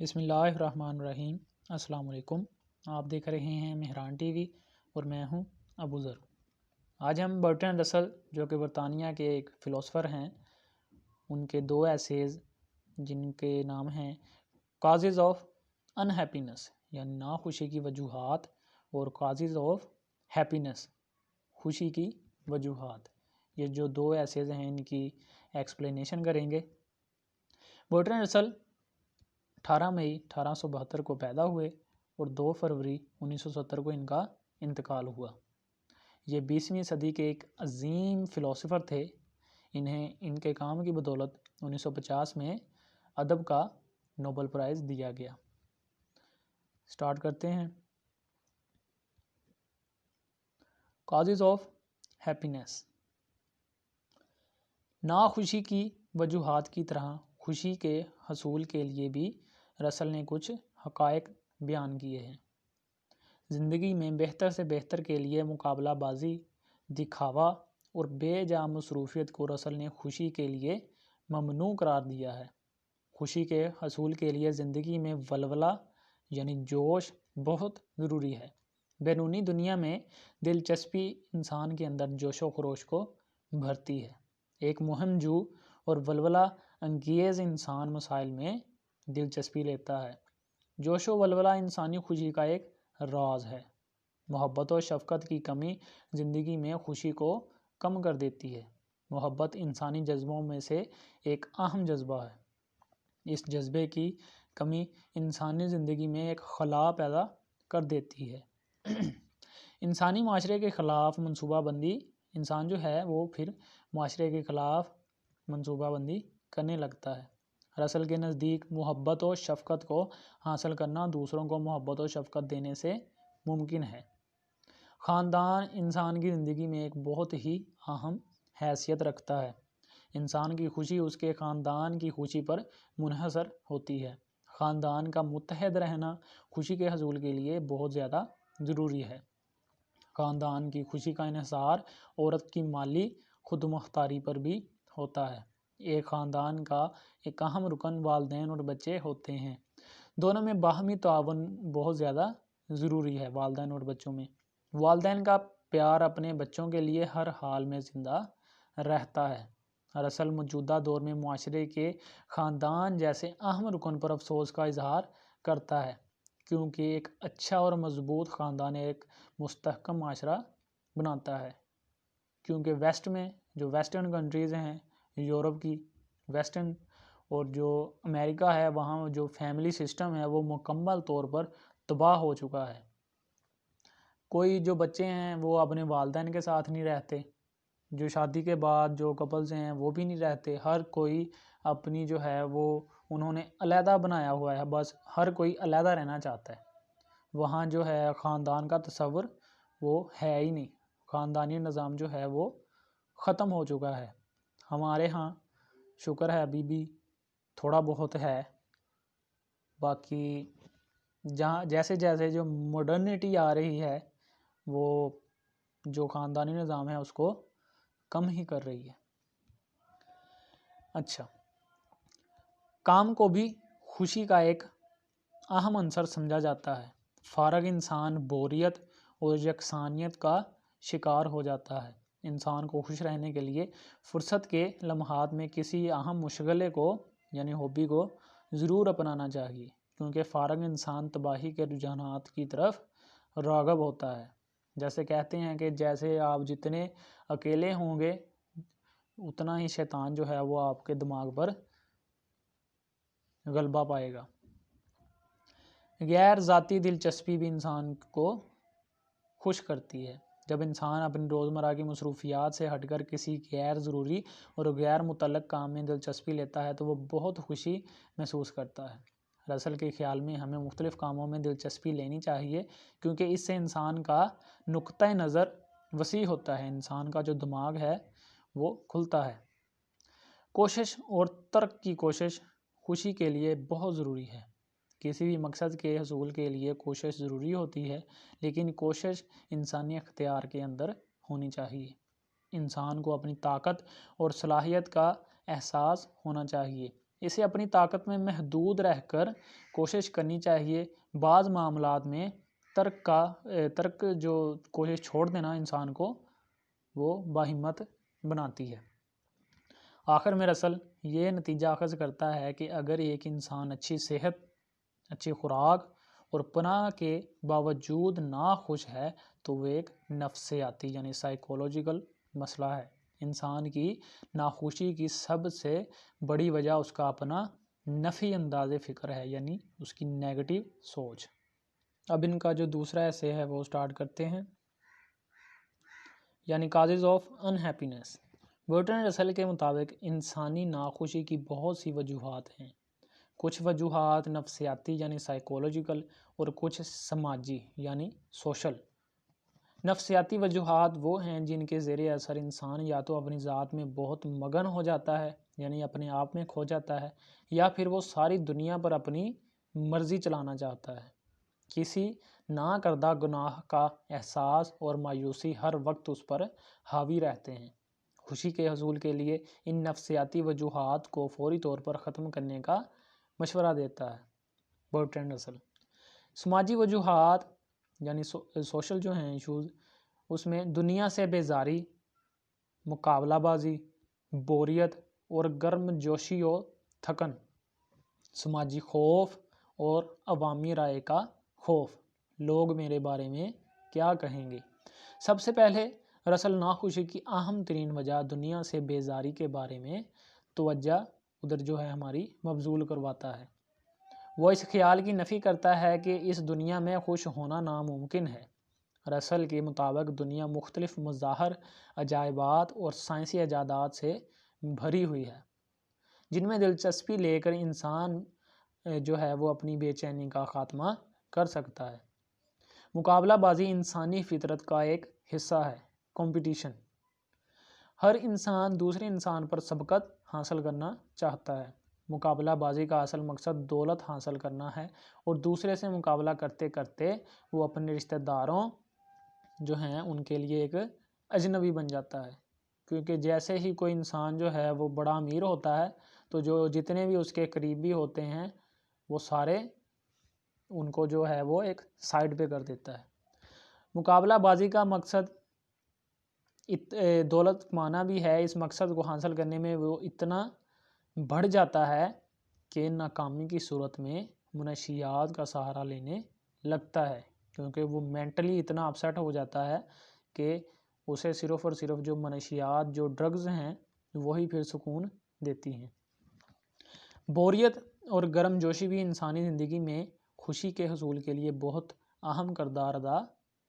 بسم اللہ الرحمن الرحیم۔ السلام علیکم، آپ دیکھ رہے ہیں مہران ٹی وی اور میں ہوں ابو ذر۔ آج ہم برٹرینڈ رسل جو کہ برطانیہ کے ایک فلاسفر ہیں، ان کے 2 ایسیز جن کے نام ہیں کازز آف انہیپینس یعنی ناخوشی کی وجوہات اور کازز آف ہیپینس خوشی کی وجوہات، یہ جو 2 ایسیز ہیں ان کی ایکسپلینیشن کریں گے۔ برٹرینڈ رسل 18 مئی 1872 کو پیدا ہوئے اور 2 فروری 1970 کو ان کا انتقال ہوا۔ یہ 20ویں صدی کے ایک عظیم فلاسفر تھے۔ انہیں ان کے کام کی بدولت 1950 میں ادب کا نوبل پرائز دیا گیا۔ سٹارٹ کرتے ہیں۔ Causes of happiness. ناخوشی کی وجوہات کی طرح خوشی کے حصول کے لیے بھی رسل نے کچھ حقائق بیان کیے ہیں۔ زندگی میں بہتر سے بہتر کے لیے مقابلہ بازی، دکھاوا اور بے جا مصروفیت کو رسل نے خوشی کے لیے ممنوع قرار دیا ہے۔ خوشی کے حصول کے لیے زندگی میں ولولہ یعنی جوش بہت ضروری ہے۔ بیرونی دنیا میں دلچسپی انسان کے اندر جوش و خروش کو بھرتی ہے۔ ایک مہم جو اور ولولہ انگیز انسان مسائل میں دلچسپی لیتا ہے۔ جوش و ولولہ انسانی خوشی کا ایک راز ہے۔ محبت و شفقت کی کمی زندگی میں خوشی کو کم کر دیتی ہے۔ محبت انسانی جذبوں میں سے ایک اہم جذبہ ہے۔ اس جذبے کی کمی انسانی زندگی میں ایک خلا پیدا کر دیتی ہے۔ انسانی معاشرے کے خلاف منصوبہ بندی، انسان جو ہے وہ پھر معاشرے کے خلاف منصوبہ بندی کرنے لگتا ہے۔ رسل کے نزدیک محبت و شفقت کو حاصل کرنا دوسروں کو محبت و شفقت دینے سے ممکن ہے۔ خاندان انسان کی زندگی میں ایک بہت ہی اہم حیثیت رکھتا ہے۔ انسان کی خوشی اس کے خاندان کی خوشی پر منحصر ہوتی ہے۔ خاندان کا متحد رہنا خوشی کے حصول کے لیے بہت زیادہ ضروری ہے۔ خاندان کی خوشی کا انحصار عورت کی مالی خود مختاری پر بھی ہوتا ہے۔ ایک خاندان کا ایک اہم رکن والدین اور بچے ہوتے ہیں۔ دونوں میں باہمی تعاون بہت زیادہ ضروری ہے۔ والدین اور بچوں میں والدین کا پیار اپنے بچوں کے لیے ہر حال میں زندہ رہتا ہے۔ رسل موجودہ دور میں معاشرے کے خاندان جیسے اہم رکن پر افسوس کا اظہار کرتا ہے، کیونکہ ایک اچھا اور مضبوط خاندان ایک مستحکم معاشرہ بناتا ہے۔ کیونکہ ویسٹ میں جو ویسٹرن کنٹریز ہیں، یورپ کی ویسٹرن اور جو امریکہ ہے، وہاں جو فیملی سسٹم ہے وہ مکمل طور پر تباہ ہو چکا ہے۔ کوئی جو بچے ہیں وہ اپنے والدین کے ساتھ نہیں رہتے، جو شادی کے بعد جو کپلز ہیں وہ بھی نہیں رہتے، ہر کوئی اپنی جو ہے وہ انہوں نے علیحدہ بنایا ہوا ہے، بس ہر کوئی علیحدہ رہنا چاہتا ہے۔ وہاں جو ہے خاندان کا تصور وہ ہے ہی نہیں، خاندانی نظام جو ہے وہ ختم ہو چکا ہے۔ ہمارے ہاں شکر ہے ابھی بھی تھوڑا بہت ہے، باقی جہاں جیسے جیسے جو ماڈرنٹی آ رہی ہے وہ جو خاندانی نظام ہے اس کو کم ہی کر رہی ہے۔ اچھا، کام کو بھی خوشی کا ایک اہم عنصر سمجھا جاتا ہے۔ فارغ انسان بوریت اور یکسانیت کا شکار ہو جاتا ہے۔ انسان کو خوش رہنے کے لیے فرصت کے لمحات میں کسی اہم مشغلے کو یعنی ہابی کو ضرور اپنانا چاہیے، کیونکہ فارغ انسان تباہی کے رجحانات کی طرف راغب ہوتا ہے۔ جیسے کہتے ہیں کہ جیسے آپ جتنے اکیلے ہوں گے اتنا ہی شیطان جو ہے وہ آپ کے دماغ پر غلبہ پائے گا۔ غیر ذاتی دلچسپی بھی انسان کو خوش کرتی ہے۔ جب انسان اپنی روزمرہ کی مصروفیات سے ہٹ کر کسی غیر ضروری اور غیر متعلق کام میں دلچسپی لیتا ہے تو وہ بہت خوشی محسوس کرتا ہے۔ رسل کے خیال میں ہمیں مختلف کاموں میں دلچسپی لینی چاہیے، کیونکہ اس سے انسان کا نقطہ نظر وسیع ہوتا ہے، انسان کا جو دماغ ہے وہ کھلتا ہے۔ کوشش اور ترک کی کوشش خوشی کے لیے بہت ضروری ہے۔ کسی بھی مقصد کے حصول کے لیے کوشش ضروری ہوتی ہے، لیکن کوشش انسانی اختیار کے اندر ہونی چاہیے۔ انسان کو اپنی طاقت اور صلاحیت کا احساس ہونا چاہیے۔ اسے اپنی طاقت میں محدود رہ کر کوشش کرنی چاہیے۔ بعض معاملات میں ترک جو کوشش چھوڑ دینا انسان کو وہ باہمت بناتی ہے۔ آخر میں رسل یہ نتیجہ اخذ کرتا ہے کہ اگر ایک انسان اچھی صحت، اچھی خوراک اور پناہ کے باوجود ناخوش ہے تو وہ ایک نفسیاتی یعنی سائیکولوجیکل مسئلہ ہے۔ انسان کی ناخوشی کی سب سے بڑی وجہ اس کا اپنا نفی انداز فکر ہے، یعنی اس کی نیگیٹو سوچ۔ اب ان کا جو دوسرا ایسے ہے وہ سٹارٹ کرتے ہیں، یعنی کازز آف انہیپینس۔ برٹرینڈ رسل کے مطابق انسانی ناخوشی کی بہت سی وجوہات ہیں۔ کچھ وجوہات نفسیاتی یعنی سائیکولوجیکل اور کچھ سماجی یعنی سوشل۔ نفسیاتی وجوہات وہ ہیں جن کے زیر اثر انسان یا تو اپنی ذات میں بہت مگن ہو جاتا ہے، یعنی اپنے آپ میں کھو جاتا ہے، یا پھر وہ ساری دنیا پر اپنی مرضی چلانا چاہتا ہے۔ کسی نہ کردہ گناہ کا احساس اور مایوسی ہر وقت اس پر حاوی رہتے ہیں۔ خوشی کے حصول کے لیے ان نفسیاتی وجوہات کو فوری طور پر ختم کرنے کا مشورہ دیتا ہے برٹرینڈ رسل۔ سماجی وجوہات یعنی سوشل جو ہیں ایشوز، اس میں دنیا سے بیزاری، مقابلہ بازی، بوریت اور گرم جوشی و تھکن، سماجی خوف اور عوامی رائے کا خوف، لوگ میرے بارے میں کیا کہیں گے۔ سب سے پہلے رسل ناخوشی کی اہم ترین وجہ دنیا سے بیزاری کے بارے میں توجہ ادھر جو ہے ہماری مبذول کرواتا ہے۔ وہ اس خیال کی نفی کرتا ہے کہ اس دنیا میں خوش ہونا ناممکن ہے۔ رسل کے مطابق دنیا مختلف مظاہر، عجائبات اور سائنسی ایجادات سے بھری ہوئی ہے، جن میں دلچسپی لے کر انسان جو ہے وہ اپنی بے چینی کا خاتمہ کر سکتا ہے۔ مقابلہ بازی انسانی فطرت کا ایک حصہ ہے۔ کمپٹیشن، ہر انسان دوسرے انسان پر سبقت حاصل کرنا چاہتا ہے۔ مقابلہ بازی کا اصل مقصد دولت حاصل کرنا ہے اور دوسرے سے مقابلہ کرتے کرتے وہ اپنے رشتہ داروں جو ہیں ان کے لیے ایک اجنبی بن جاتا ہے، کیونکہ جیسے ہی کوئی انسان جو ہے وہ بڑا امیر ہوتا ہے تو جو جتنے بھی اس کے قریبی ہوتے ہیں وہ سارے ان کو جو ہے وہ ایک سائڈ پہ کر دیتا ہے۔ مقابلہ بازی کا مقصد دولت کمانا بھی ہے۔ اس مقصد کو حاصل کرنے میں وہ اتنا بڑھ جاتا ہے کہ ناکامی کی صورت میں منشیات کا سہارا لینے لگتا ہے، کیونکہ وہ مینٹلی اتنا اپسیٹ ہو جاتا ہے کہ اسے صرف اور صرف جو منشیات جو ڈرگز ہیں وہی پھر سکون دیتی ہیں۔ بوریت اور گرم جوشی بھی انسانی زندگی میں خوشی کے حصول کے لیے بہت اہم کردار ادا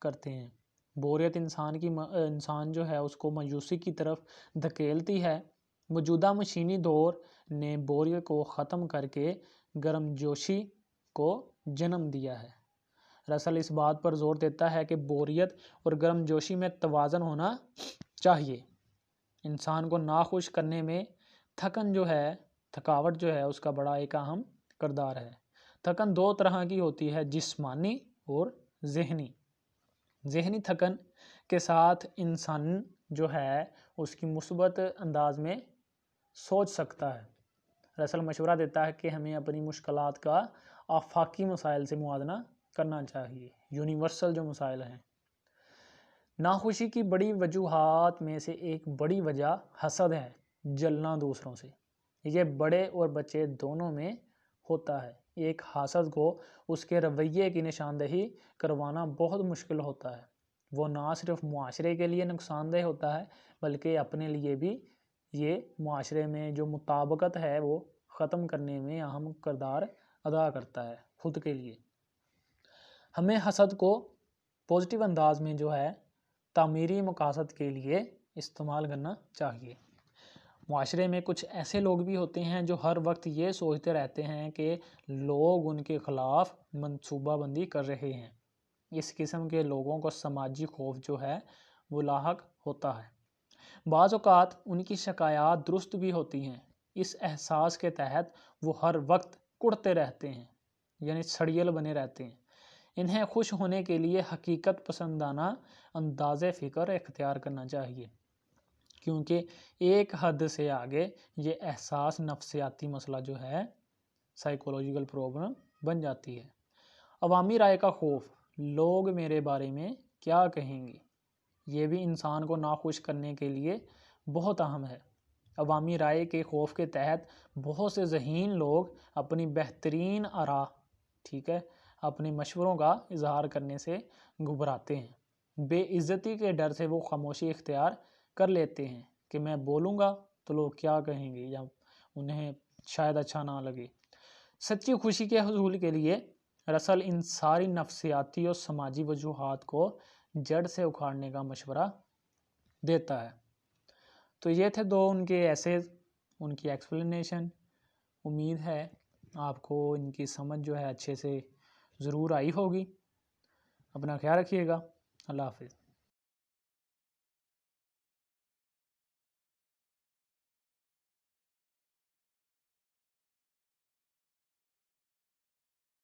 کرتے ہیں۔ بوریت انسان جو ہے اس کو مایوسی کی طرف دھکیلتی ہے۔ موجودہ مشینی دور نے بوریت کو ختم کر کے گرم جوشی کو جنم دیا ہے۔ رسل اس بات پر زور دیتا ہے کہ بوریت اور گرم جوشی میں توازن ہونا چاہیے۔ انسان کو ناخوش کرنے میں تھکاوٹ جو ہے اس کا بڑا ایک اہم کردار ہے۔ تھکن دو طرح کی ہوتی ہے، جسمانی اور ذہنی۔ ذہنی تھکن کے ساتھ انسان جو ہے اس کی مثبت انداز میں سوچ سکتا ہے۔ رسل مشورہ دیتا ہے کہ ہمیں اپنی مشکلات کا آفاقی مسائل سے موازنہ کرنا چاہیے، یونیورسل جو مسائل ہیں۔ ناخوشی کی بڑی وجوہات میں سے ایک بڑی وجہ حسد ہے، جلنا دوسروں سے۔ یہ بڑے اور بچے دونوں میں ہوتا ہے۔ ایک حاسد کو اس کے رویے کی نشاندہی کروانا بہت مشکل ہوتا ہے۔ وہ نہ صرف معاشرے کے لیے نقصان دہ ہوتا ہے بلکہ اپنے لیے بھی۔ یہ معاشرے میں جو مطابقت ہے وہ ختم کرنے میں اہم کردار ادا کرتا ہے خود کے لیے۔ ہمیں حسد کو پازیٹیو انداز میں جو ہے تعمیری مقاصد کے لیے استعمال کرنا چاہیے۔ معاشرے میں کچھ ایسے لوگ بھی ہوتے ہیں جو ہر وقت یہ سوچتے رہتے ہیں کہ لوگ ان کے خلاف منصوبہ بندی کر رہے ہیں۔ اس قسم کے لوگوں کو سماجی خوف جو ہے وہ لاحق ہوتا ہے۔ بعض اوقات ان کی شکایات درست بھی ہوتی ہیں۔ اس احساس کے تحت وہ ہر وقت کڑتے رہتے ہیں، یعنی سڑیل بنے رہتے ہیں۔ انہیں خوش ہونے کے لیے حقیقت پسندانہ انداز فکر اختیار کرنا چاہیے۔ کیونکہ ایک حد سے آگے یہ احساس نفسیاتی مسئلہ جو ہے سائیکولوجیکل پرابلم بن جاتی ہے۔ عوامی رائے کا خوف، لوگ میرے بارے میں کیا کہیں گے، یہ بھی انسان کو ناخوش کرنے کے لیے بہت اہم ہے۔ عوامی رائے کے خوف کے تحت بہت سے ذہین لوگ اپنی بہترین آراء اپنے مشوروں کا اظہار کرنے سے گھبراتے ہیں۔ بے عزتی کے ڈر سے وہ خاموشی اختیار کر لیتے ہیں کہ میں بولوں گا تو لوگ کیا کہیں گے یا انہیں شاید اچھا نہ لگے۔ سچی خوشی کے حصول کے لیے رسل ان ساری نفسیاتی اور سماجی وجوہات کو جڑ سے اکھاڑنے کا مشورہ دیتا ہے۔ تو یہ تھے دو ان کے ایسیز، ان کی ایکسپلینیشن۔ امید ہے آپ کو ان کی سمجھ جو ہے اچھے سے ضرور آئی ہوگی۔ اپنا خیال رکھیے گا۔ اللہ حافظ۔